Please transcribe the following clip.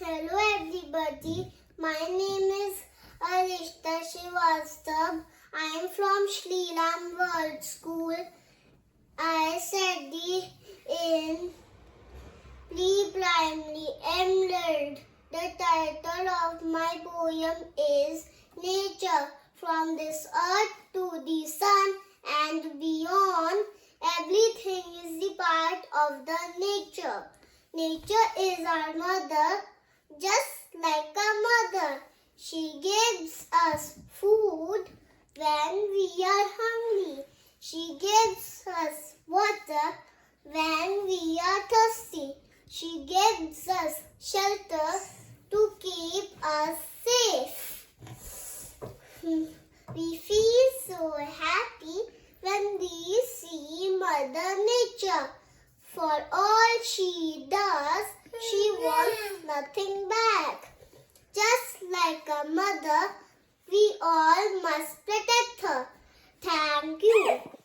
Hello everybody, my name is Arishta Srivastava. I am from Shri Ram World School. I study in pre-primary Emerald. The title of my poem is Nature. From this earth to the sun and beyond, everything is the part of the nature. Nature is our mother, just like a mother. She gives us food when we are hungry. She gives us water when we are thirsty. She gives us shelter to keep us safe. We feel so happy when we see Mother Nature. For all she does, she wants nothing back. Just like a mother, we all must protect